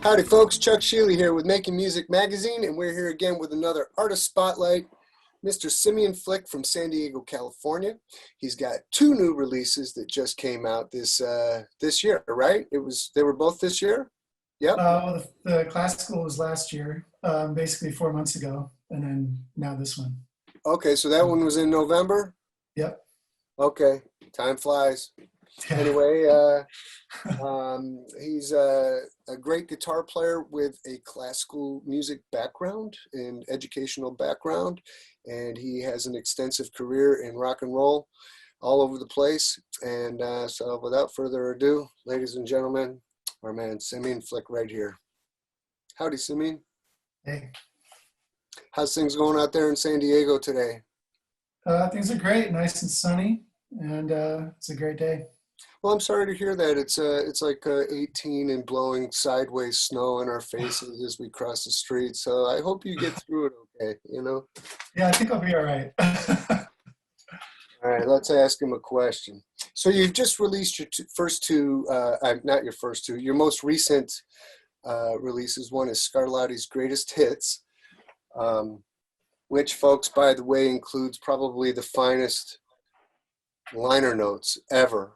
Howdy folks, Chuck Schiele here with Making Music Magazine, and we're here again with another artist spotlight, Mr. Simeon Flick from San Diego, California. He's got two new releases that just came out this year, right? They were both this year? Yep. Well, the classical was last year, basically 4 months ago, and then now this one. Okay, so that one was in November? Yep. Okay, time flies. Yeah. Anyway, he's a great guitar player with a classical music background and educational background, and he has an extensive career in rock and roll all over the place. And so without further ado, ladies and gentlemen, our man Simeon Flick right here. Howdy, Simeon. Hey. How's things going out there in San Diego today? Things are great, nice and sunny, and it's a great day. Well, I'm sorry to hear that. It's like 18 and blowing sideways snow in our faces as we cross the street. So I hope you get through it okay, you know? Yeah, I think I'll be all right. All right, let's ask him a question. So you've just released your not your first two, your most recent releases. One is Scarlotti's Greatest Hits, which, folks, by the way, includes probably the finest liner notes ever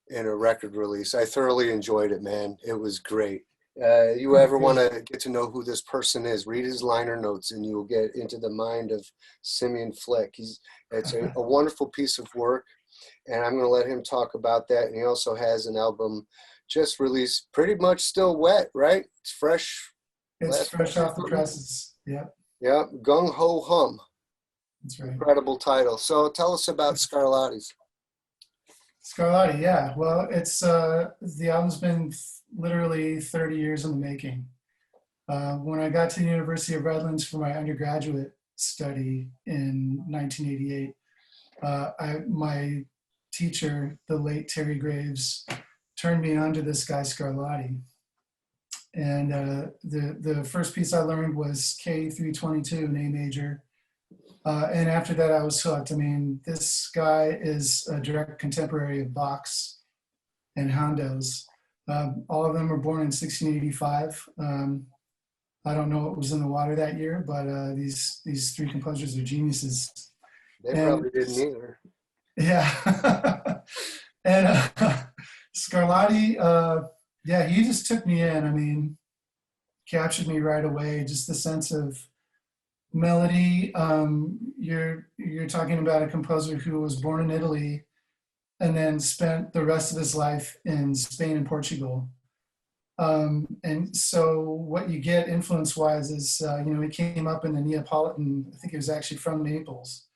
in a record release. I thoroughly enjoyed it, man. It was great. You ever want to get to know who this person is, read his liner notes and you'll get into the mind of Simeon Flick. It's a wonderful piece of work, and I'm going to let him talk about that. And he also has an album just released, pretty much still wet, right? It's fresh. It's fresh off the presses. Yep. Yeah, Gung Ho Hum. That's right. Incredible title. So tell us about Scarlotti's. Scarlotti, yeah. Well, it's the album's been literally 30 years in the making. When I got to the University of Redlands for my undergraduate study in 1988, my teacher, the late Terry Graves, turned me on to this guy Scarlotti. And the first piece I learned was K322 in A major. And after that, I was hooked. I mean, this guy is a direct contemporary of Bach's and Handel's. All of them were born in 1685. I don't know what was in the water that year, but these three composers are geniuses. They probably didn't either. Yeah. And Scarlotti, yeah, he just took me in. I mean, captured me right away. Just the sense of melody. You're talking about a composer who was born in Italy and then spent the rest of his life in Spain and Portugal. And so what you get influence-wise is, he came up in the Neapolitan, I think he was actually from Naples.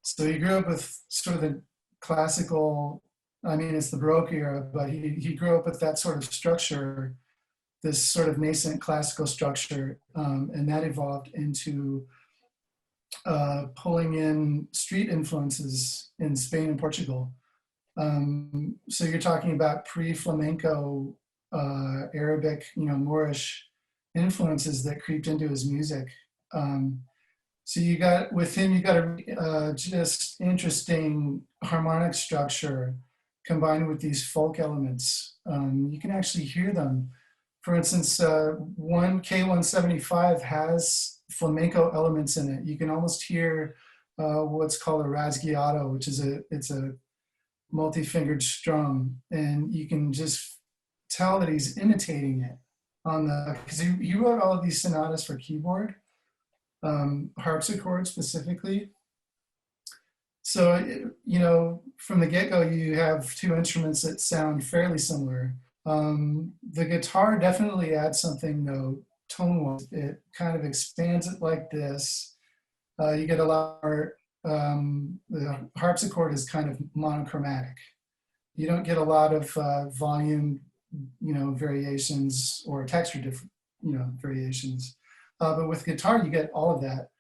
So he grew up with sort of the classical, I mean, it's the Baroque era, but he grew up with that sort of structure, this sort of nascent classical structure, and that evolved into pulling in street influences in Spain and Portugal. So you're talking about pre-flamenco, Arabic, Moorish influences that creeped into his music. So you got a just interesting harmonic structure combined with these folk elements. You can actually hear them. For instance, one K175 has flamenco elements in it. You can almost hear what's called a rasguiato, which is a multi-fingered strum, and you can just tell that he's imitating it because he wrote all of these sonatas for keyboard, harpsichord specifically. So from the get-go, you have two instruments that sound fairly similar. The guitar definitely adds something though, tone-wise. It kind of expands it like this. You get a lot more, the harpsichord is kind of monochromatic. You don't get a lot of volume, variations or texture variations. But with guitar, you get all of that,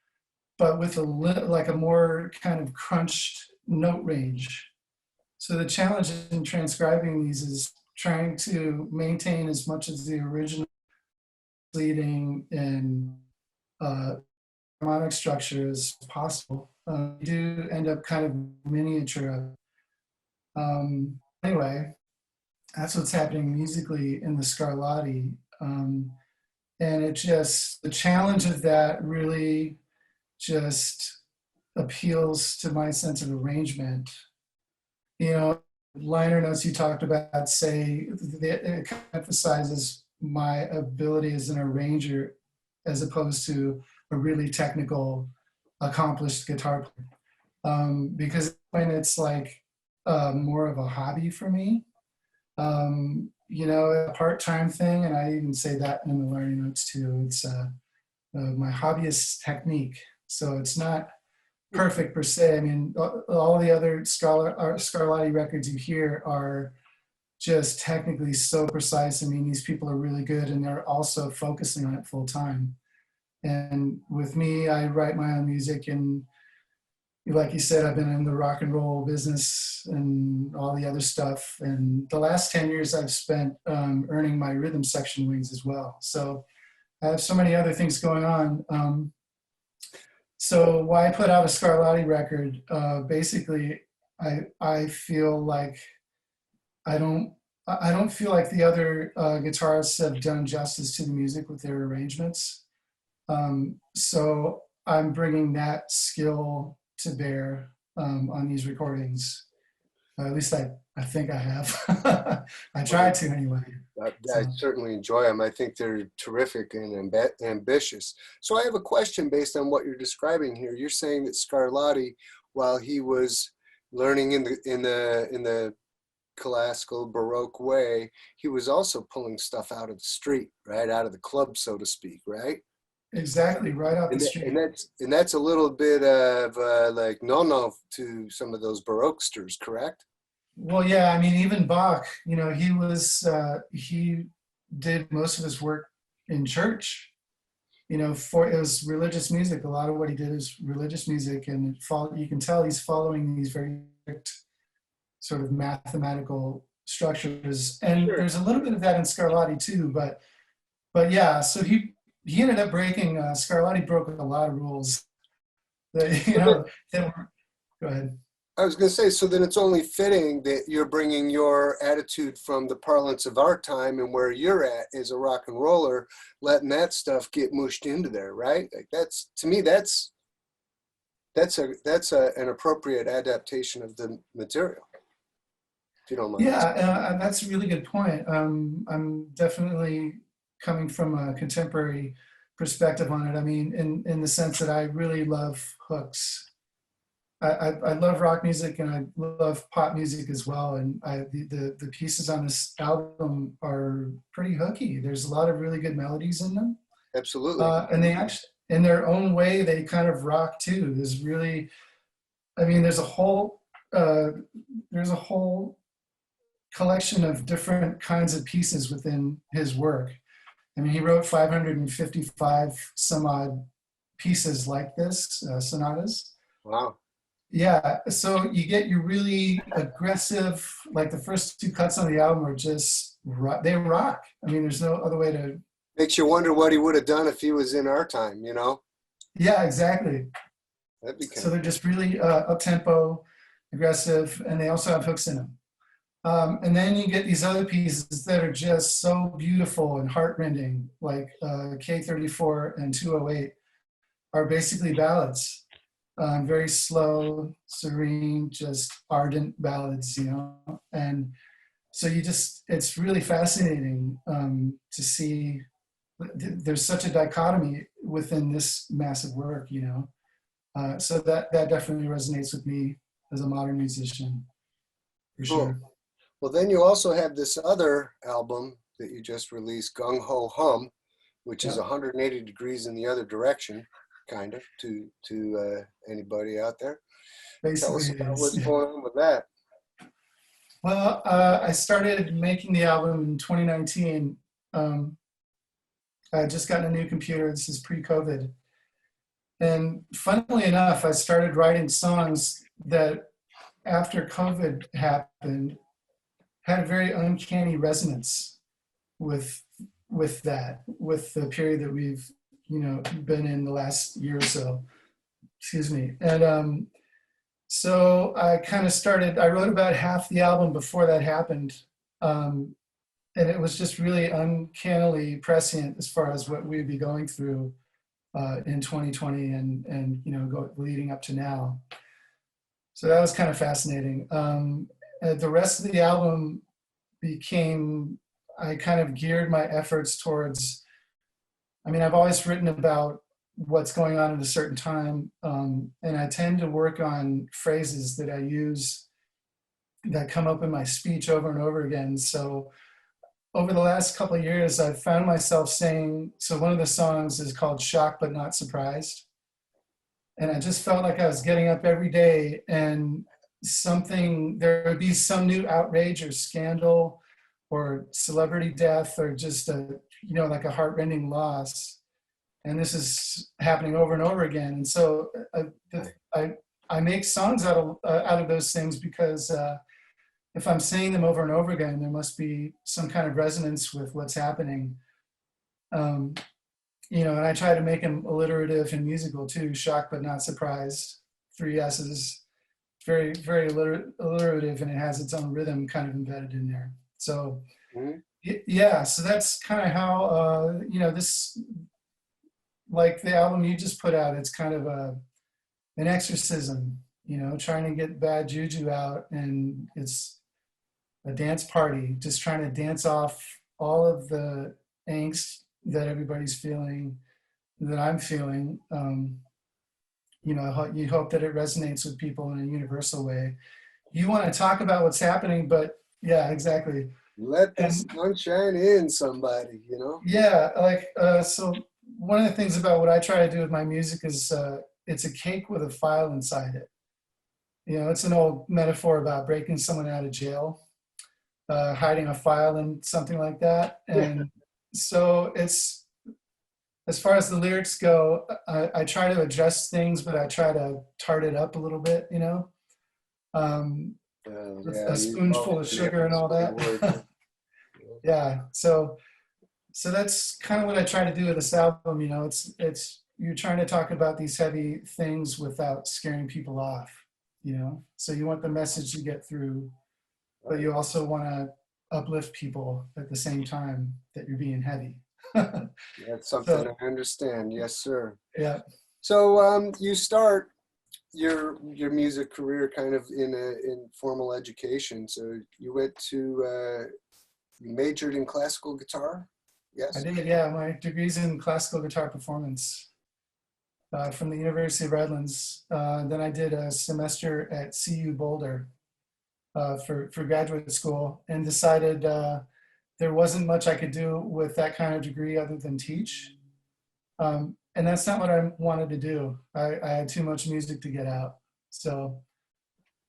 but with like a more kind of crunched note range. So the challenge in transcribing these is trying to maintain as much as the original leading and harmonic structure as possible. You do end up kind of miniature of Anyway, that's what's happening musically in the Scarlotti. And it just, the challenge of that really just appeals to my sense of arrangement. You know, liner notes you talked about say it emphasizes my ability as an arranger as opposed to a really technical, accomplished guitar player. Because when it's like more of a hobby for me, you know, a part-time thing, and I even say that in the learning notes too. It's my hobby is technique, so it's not perfect per se. I mean, all the other Scarlotti records you hear are just technically so precise. I mean, these people are really good, and they're also focusing on it full time. And with me, I write my own music, and like you said, I've been in the rock and roll business and all the other stuff. And the last 10 years I've spent earning my rhythm section wings as well. So I have so many other things going on. So why put out a Scarlotti record? Basically, I feel like I don't feel like the other guitarists have done justice to the music with their arrangements. So I'm bringing that skill to bear on these recordings. At least I think I have. I try to anyway. I certainly enjoy them. I think they're terrific and ambitious. So I have a question based on what you're describing here. You're saying that Scarlotti, while he was learning in the classical Baroque way, he was also pulling stuff out of the street, right? Out of the club, so to speak, right? Exactly, right off the street. And that's a little bit of like no to some of those Baroquesters, correct? Well, yeah, I mean, even Bach, you know, he did most of his work in church. You know, it was religious music. A lot of what he did is religious music, and you can tell he's following these very strict sort of mathematical structures. And Sure. there's a little bit of that in Scarlotti too, but yeah. So he ended up breaking. Scarlotti broke a lot of rules. That you know, that were. Go ahead. I was going to say, so then it's only fitting that you're bringing your attitude from the parlance of our time and where you're at as a rock and roller, letting that stuff get mushed into there, right? Like that's, to me, that's an appropriate adaptation of the material, if you don't mind. Yeah, that's a really good point. I'm definitely coming from a contemporary perspective on it. I mean, in the sense that I really love hooks. I love rock music and I love pop music as well. And the pieces on this album are pretty hooky. There's a lot of really good melodies in them. Absolutely. And they actually, in their own way, they kind of rock too. There's really, I mean, there's a whole collection of different kinds of pieces within his work. I mean, he wrote 555 some odd pieces like this, sonatas. Wow. Yeah, so you get your really aggressive, like the first two cuts on the album are just, they rock. I mean, there's no other way to. Makes you wonder what he would have done if he was in our time, you know? Yeah, exactly. That'd be So they're just really up-tempo, aggressive, and they also have hooks in them. And then you get these other pieces that are just so beautiful and heartrending, like K34 and 208 are basically ballads. Very slow, serene, just ardent ballads, you know? And so it's really fascinating to see, there's such a dichotomy within this massive work, you know? So that definitely resonates with me as a modern musician, for sure. Well, then you also have this other album that you just released, Gung Ho Hum, which is 180 degrees in the other direction, kind of, to anybody out there. Basically, tell us about what's going on with that. Well, I started making the album in 2019. I had just gotten a new computer. This is pre-COVID. And funnily enough, I started writing songs that after COVID happened, had a very uncanny resonance with the period that we've, you know, been in the last year or so. Excuse me. And so I kind of started, I wrote about half the album before that happened. And and it was just really uncannily prescient as far as what we'd be going through in 2020 and leading up to now. So that was kind of fascinating. The rest of the album became, I kind of geared my efforts towards, I mean, I've always written about what's going on at a certain time, and I tend to work on phrases that I use that come up in my speech over and over again. So over the last couple of years, I've found myself saying, so one of the songs is called Shocked But Not Surprised. And I just felt like I was getting up every day and there would be some new outrage or scandal or celebrity death or just like a heartrending loss. And this is happening over and over again. And so I make songs out of those things because if I'm saying them over and over again, there must be some kind of resonance with what's happening. And I try to make them alliterative and musical too. Shocked but not surprised. 3 S's. Very, very alliterative, and it has its own rhythm kind of embedded in there. So, yeah. So that's kind of how this, like the album you just put out. It's kind of an exorcism. Trying to get bad juju out, and it's a dance party, just trying to dance off all of the angst that everybody's feeling, that I'm feeling. You hope that it resonates with people in a universal way. You want to talk about what's happening, but yeah, exactly. Let the sunshine in, somebody, Yeah, so one of the things about what I try to do with my music is it's a cake with a file inside it. It's an old metaphor about breaking someone out of jail, hiding a file in something like that. And so it's, as far as the lyrics go, I try to adjust things, but I try to tart it up a little bit, a spoonful of sugar and all that. Yeah. So that's kind of what I try to do with this album. It's you're trying to talk about these heavy things without scaring people off, so you want the message to get through, but you also want to uplift people at the same time that you're being heavy. That's something I understand. Yes, sir. Yeah. So you start your music career kind of in formal education. So you went to you majored in classical guitar. Yes. I did. Yeah, my degree's in classical guitar performance from the University of Redlands. Then I did a semester at CU Boulder for graduate school, and decided there wasn't much I could do with that kind of degree other than teach. And that's not what I wanted to do. I had too much music to get out. So,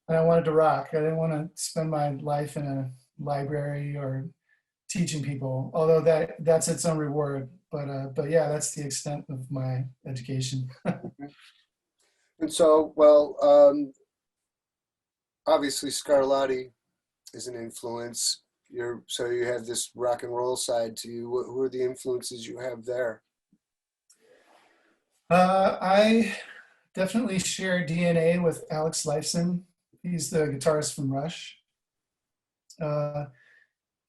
and I wanted to rock. I didn't want to spend my life in a library or teaching people, although that's its own reward. But yeah, that's the extent of my education. And so, obviously Scarlotti is an influence. So you have this rock and roll side to you. Who are the influences you have there? I definitely share DNA with Alex Lifeson. He's the guitarist from Rush.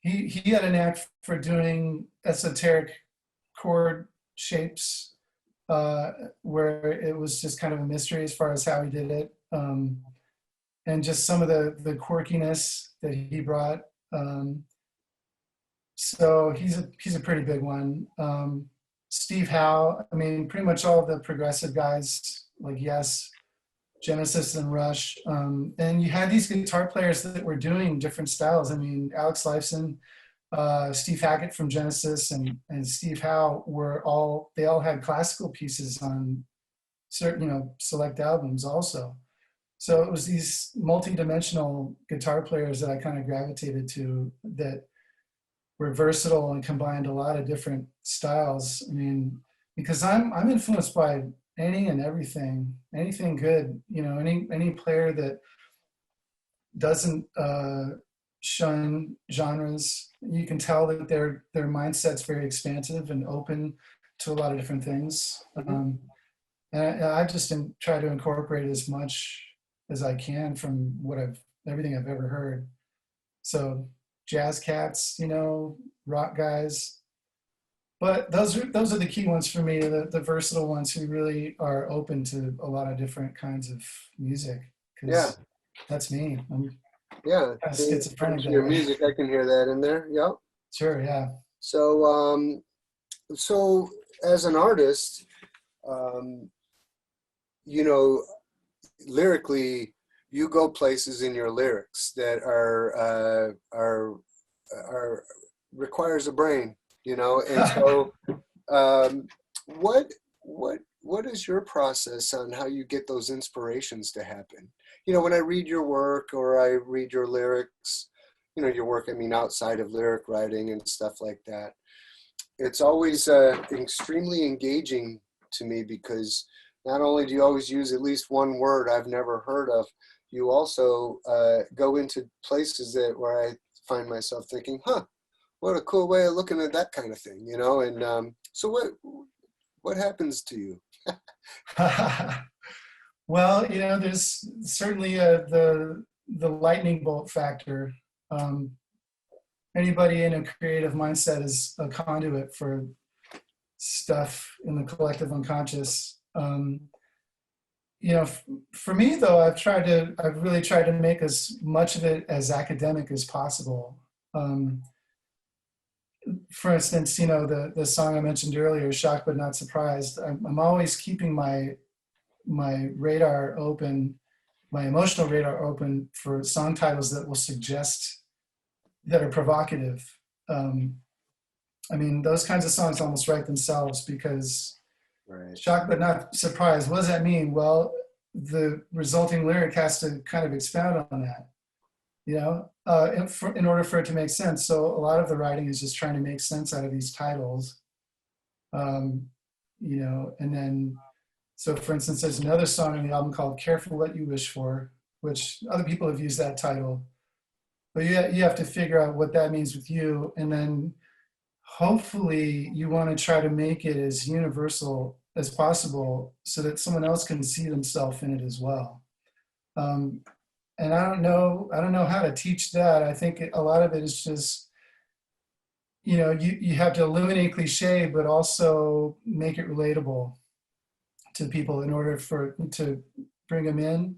He had a knack for doing esoteric chord shapes where it was just kind of a mystery as far as how he did it, and just some of the quirkiness that he brought. So he's a pretty big one. Steve Howe, I mean, pretty much all of the progressive guys like Yes, Genesis, and Rush. And you had these guitar players that were doing different styles. I mean, Alex Lifeson, Steve Hackett from Genesis, and Steve Howe they all had classical pieces on certain, select albums also. So it was these multi-dimensional guitar players that I kind of gravitated to that were versatile and combined a lot of different styles. I mean, because I'm influenced by any and everything, anything good, any player that doesn't shun genres. You can tell that their mindset's very expansive and open to a lot of different things. And I just try to incorporate as much as I can from everything I've ever heard. So jazz cats, you know, rock guys. But those are the key ones for me, the versatile ones who really are open to a lot of different kinds of music. Yeah. Because that's me. I'm Yeah. kind of In schizophrenic that your way. music, I can hear that in there. Yep. Sure, yeah. So, so as an artist, um, you know, lyrically, you go places in your lyrics that are requires a brain, you know, and so um, what what is your process on how you get those inspirations to happen? You know, when I read your work or I read your lyrics, you know, your work, I mean, outside of lyric writing and stuff like that, it's always extremely engaging to me because not only do you always use at least one word I've never heard of, you also go into places that where I find myself thinking, huh, what a cool way of looking at that kind of thing, you know? And so what happens to you? Well, you know, there's certainly the lightning bolt factor. Um, Anybody in a creative mindset is a conduit for stuff in the collective unconscious. You know, for me though, I've really tried to make as much of it as academic as possible. Um, for instance, you know, the song I mentioned earlier, "Shocked but Not Surprised." I'm always keeping my radar open, my emotional radar open for song titles that will suggest that are provocative. Um, I mean, those kinds of songs almost write themselves because Right. shocked but not surprised. What does that mean? Well, the resulting lyric has to kind of expound on that, you know, in order for it to make sense. So a lot of the writing is just trying to make sense out of these titles, um, you know, and then, so for instance, there's another song on the album called "Careful What You Wish For," which other people have used that title, but you have to figure out what that means with you, and then hopefully you want to try to make it as universal as possible so that someone else can see themselves in it as well. Um, and I don't know how to teach that. I think a lot of it is just, you know, you have to eliminate cliche, but also make it relatable to people in order to bring them in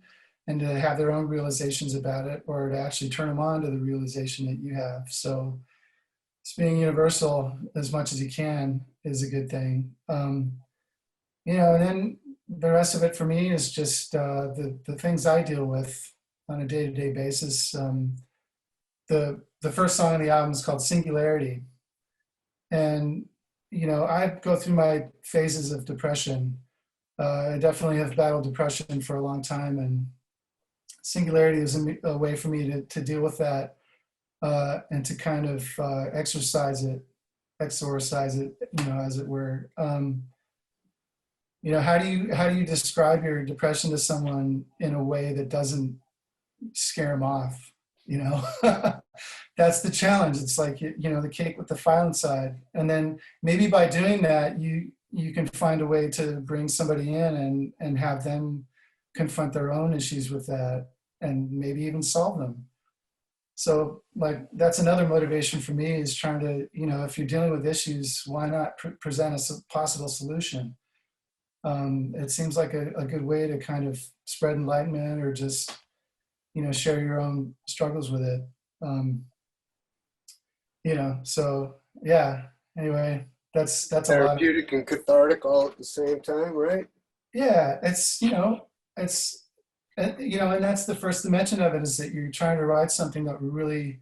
and to have their own realizations about it, or to actually turn them on to the realization that you have. So it's being universal as much as you can is a good thing. You know, and then the rest of it for me is just the things I deal with on a day-to-day basis. The first song on the album is called "Singularity," and you know, I go through my phases of depression. I definitely have battled depression for a long time, and singularity is a way for me to deal with that, and to kind of exorcise it, you know, as it were. You know, how do you describe your depression to someone in a way that doesn't scare them off? You know, that's the challenge. It's like, you know, the cake with the file inside, and then maybe by doing that, you can find a way to bring somebody in and have them confront their own issues with that, and maybe even solve them. So like that's another motivation for me, is trying to, you know, if you're dealing with issues, why not present a possible solution? It seems like a good way to kind of spread enlightenment, or just, you know, share your own struggles with it. Um, you know, so yeah, anyway, that's a lot of, Therapeutic and cathartic all at the same time, right? yeah, it's, you know, it's, you know, and that's the first dimension of it, is that you're trying to write something that will really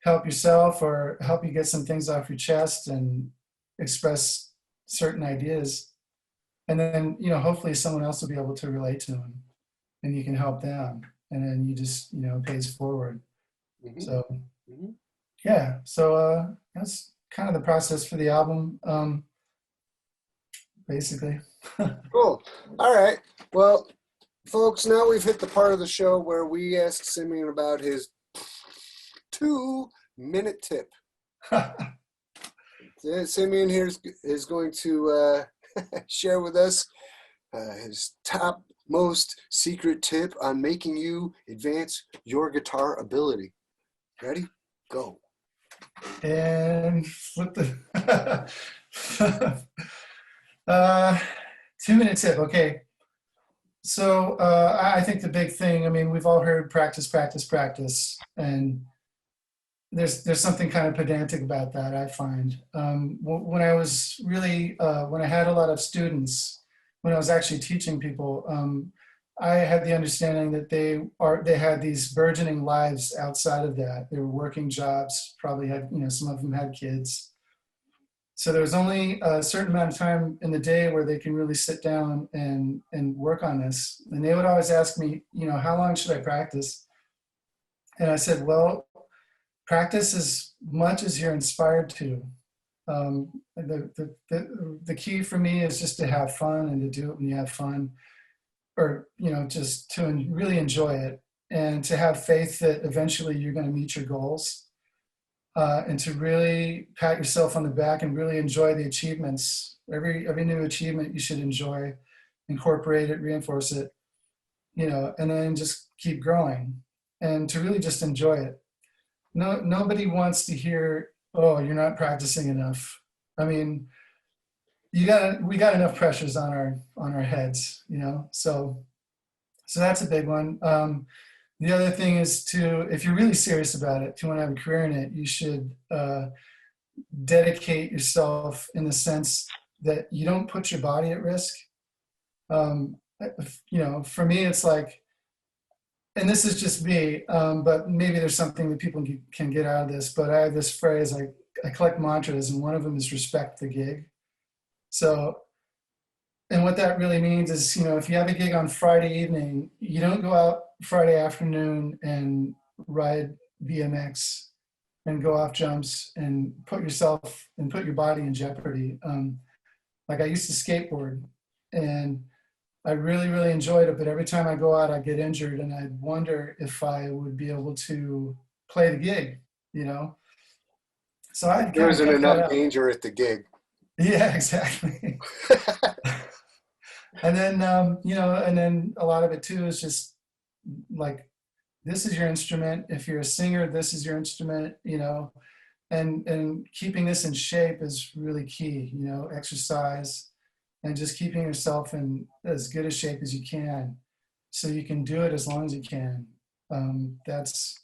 help yourself or help you get some things off your chest and express certain ideas. And then, you know, hopefully someone else will be able to relate to them, and you can help them. And then you just, you know, pays forward. Mm-hmm. So Mm-hmm. yeah, so that's kind of the process for the album, basically. Cool. All right. Well, folks, now we've hit the part of the show where we ask Simeon about his 2-minute tip. Simeon here is going to share with us his top most secret tip on making you advance your guitar ability. Ready? Go. And flip the 2-minute tip. Okay. So I think the big thing, I mean, we've all heard practice, practice, practice. And there's something kind of pedantic about that, I find. When I was really, when I had a lot of students, when I was actually teaching people, I had the understanding that they had these burgeoning lives outside of that. They were working jobs, probably had, some of them had kids. So there was only a certain amount of time in the day where they can really sit down and work on this. And they would always ask me, how long should I practice? And I said, well, practice as much as you're inspired to. The key for me is just to have fun and to do it when you have fun, or just to really enjoy it, and to have faith that eventually you're going to meet your goals, and to really pat yourself on the back and really enjoy the achievements. Every new achievement you should enjoy, incorporate it, reinforce it, and then just keep growing, and to really just enjoy it. Nobody wants to hear, "Oh, you're not practicing enough." I mean, we got enough pressures on our heads, So that's a big one. The other thing is if you're really serious about it, if you want to have a career in it, you should dedicate yourself in the sense that you don't put your body at risk. For me, it's like, and this is just me, but maybe there's something that people can get out of this, but I have this phrase, I collect mantras, and one of them is respect the gig. So, and what that really means is, if you have a gig on Friday evening, you don't go out Friday afternoon and ride BMX and go off jumps and put your body in jeopardy. Like I used to skateboard, and I really, really enjoyed it, but every time I go out, I get injured, and I wonder if I would be able to play the gig, So I There kind of isn't cut that enough out. danger at the gig. Yeah, exactly. And then, and then a lot of it too is just like, this is your instrument. If you're a singer, this is your instrument, and keeping this in shape is really key, exercise and just keeping yourself in as good a shape as you can so you can do it as long as you can. That's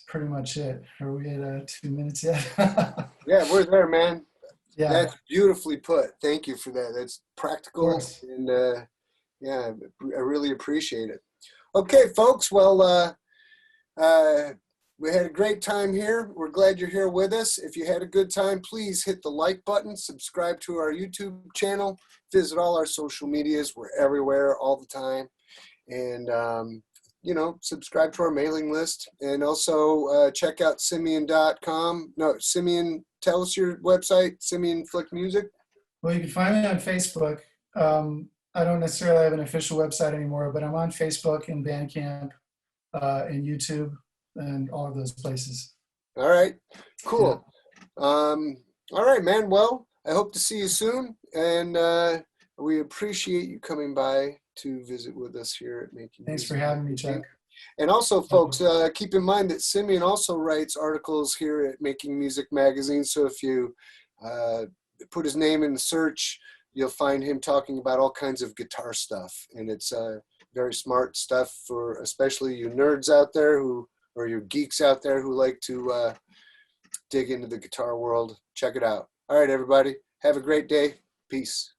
pretty much it. Are we at 2 minutes yet? Yeah, we're there, man. Yeah, of That's beautifully put. Thank you for that. That's practical, course. and yeah, I really appreciate it. Okay, folks. Well, we had a great time here. We're glad you're here with us. If you had a good time, please hit the like button, subscribe to our YouTube channel, visit all our social medias. We're everywhere all the time. And, subscribe to our mailing list. And also check out Simeon.com. No, Simeon, tell us your website, Simeon Flick Music. Well, you can find me on Facebook. I don't necessarily have an official website anymore, but I'm on Facebook and Bandcamp, and YouTube, and all of those places. All right, cool. Yeah. All right, man. Well, I hope to see you soon, and we appreciate you coming by to visit with us here at Making Thanks Music for having me, Magazine. Chuck. And also, folks, keep in mind that Simeon also writes articles here at Making Music Magazine. So if you put his name in the search, you'll find him talking about all kinds of guitar stuff. And it's very smart stuff for especially you nerds out there or you geeks out there who like to dig into the guitar world. Check it out. All right, everybody. Have a great day. Peace.